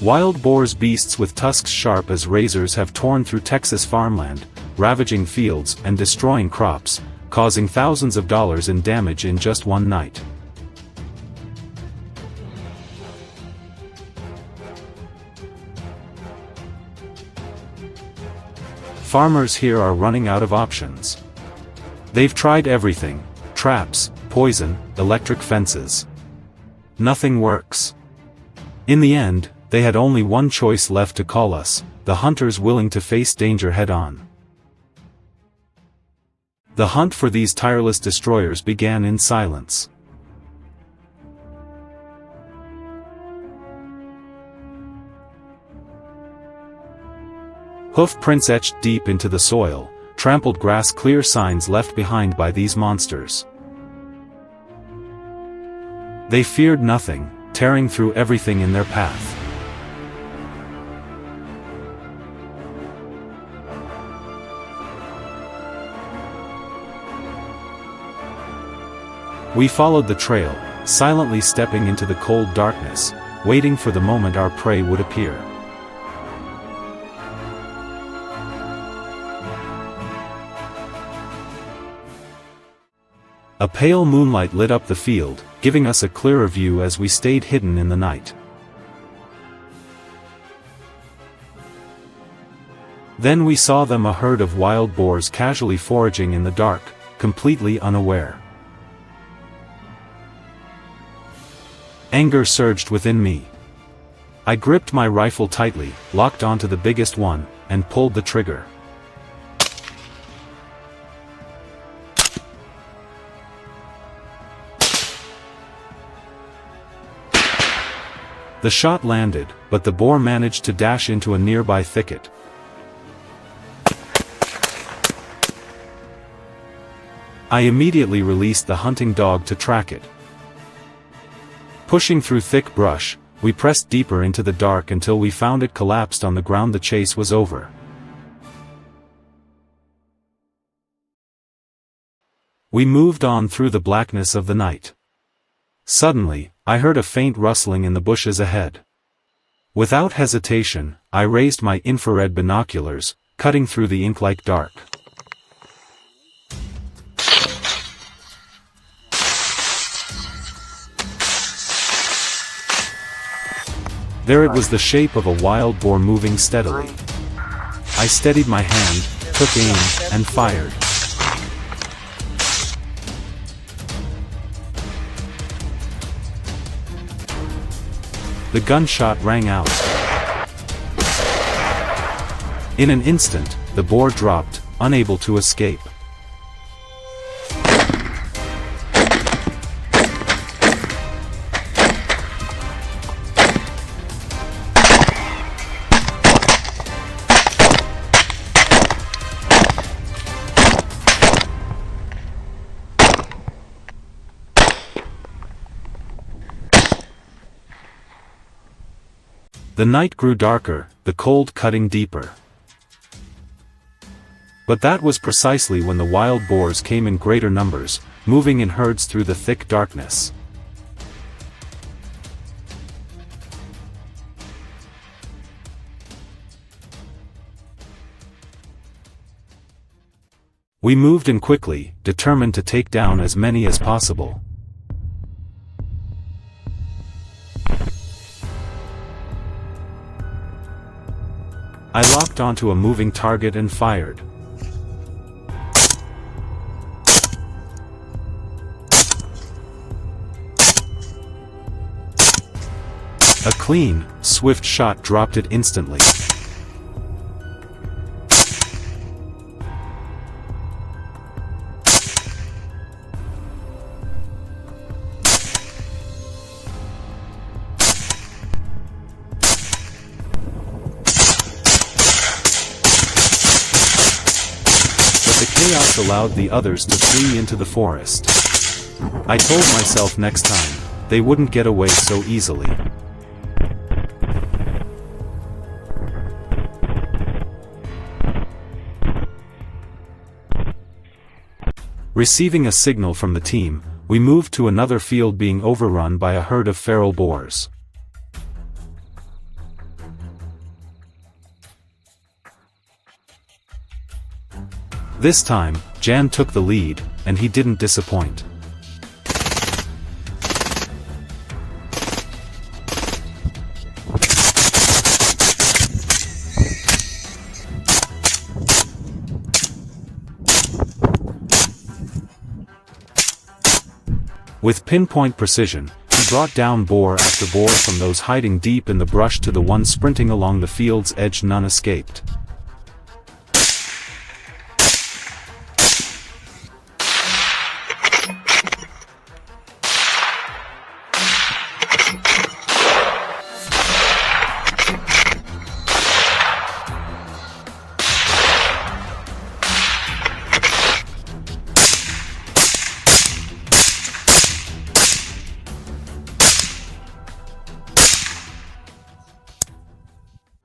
Wild boars, beasts with tusks sharp as razors, have torn through Texas farmland, ravaging fields and destroying crops, causing thousands of dollars in damage in just one night. Farmers here are running out of options. They've tried everything: traps, poison, electric fences. Nothing works. In the end, they had only one choice left to call us, the hunters willing to face danger head-on. The hunt for these tireless destroyers began in silence. Hoof prints etched deep into the soil, trampled grass, clear signs left behind by these monsters. They feared nothing, tearing through everything in their path. We followed the trail, silently stepping into the cold darkness, waiting for the moment our prey would appear. A pale moonlight lit up the field, giving us a clearer view as we stayed hidden in the night. Then we saw them, a herd of wild boars casually foraging in the dark, completely unaware. Anger surged within me. I gripped my rifle tightly, locked onto the biggest one, and pulled the trigger. The shot landed, but the boar managed to dash into a nearby thicket. I immediately released the hunting dog to track it. Pushing through thick brush, we pressed deeper into the dark until we found it collapsed on the ground. The chase was over. We moved on through the blackness of the night. Suddenly, I heard a faint rustling in the bushes ahead. Without hesitation, I raised my infrared binoculars, cutting through the ink-like dark. There it was, the shape of a wild boar moving steadily. I steadied my hand, took aim, and fired. The gunshot rang out. In an instant, the boar dropped, unable to escape. The night grew darker, the cold cutting deeper. But that was precisely when the wild boars came in greater numbers, moving in herds through the thick darkness. We moved in quickly, determined to take down as many as possible. I locked onto a moving target and fired. A clean, swift shot dropped it instantly. The chaos allowed the others to flee into the forest. I told myself next time, they wouldn't get away so easily. Receiving a signal from the team, we moved to another field being overrun by a herd of feral boars. This time, Jan took the lead, and he didn't disappoint. With pinpoint precision, he brought down boar after boar, from those hiding deep in the brush to the one sprinting along the field's edge. None escaped.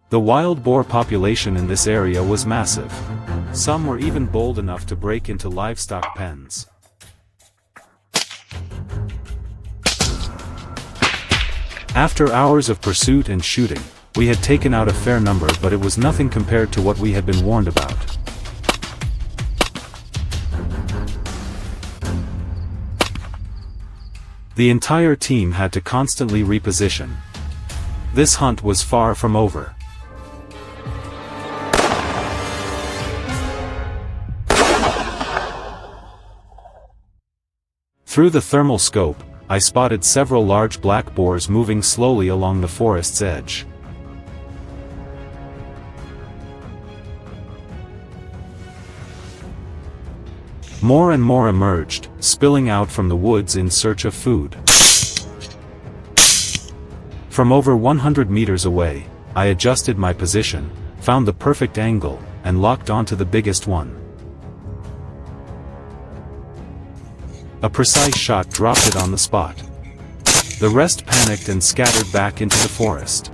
The wild boar population in this area was massive. Some were even bold enough to break into livestock pens. After hours of pursuit and shooting, we had taken out a fair number, but it was nothing compared to what we had been warned about. The entire team had to constantly reposition. This hunt was far from over. Through the thermal scope, I spotted several large black boars moving slowly along the forest's edge. More and more emerged, spilling out from the woods in search of food. From over 100 meters away, I adjusted my position, found the perfect angle, and locked onto the biggest one. A precise shot dropped it on the spot. The rest panicked and scattered back into the forest.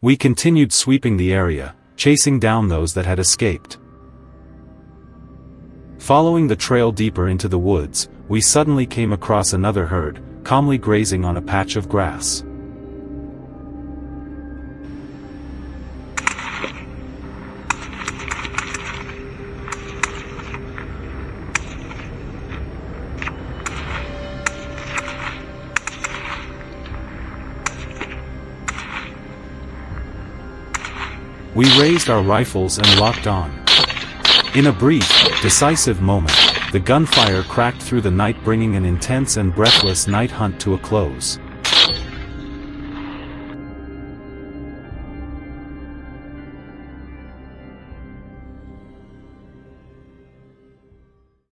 We continued sweeping the area, chasing down those that had escaped. Following the trail deeper into the woods, we suddenly came across another herd, calmly grazing on a patch of grass. We raised our rifles and locked on. In a brief, decisive moment, the gunfire cracked through the night, bringing an intense and breathless night hunt to a close.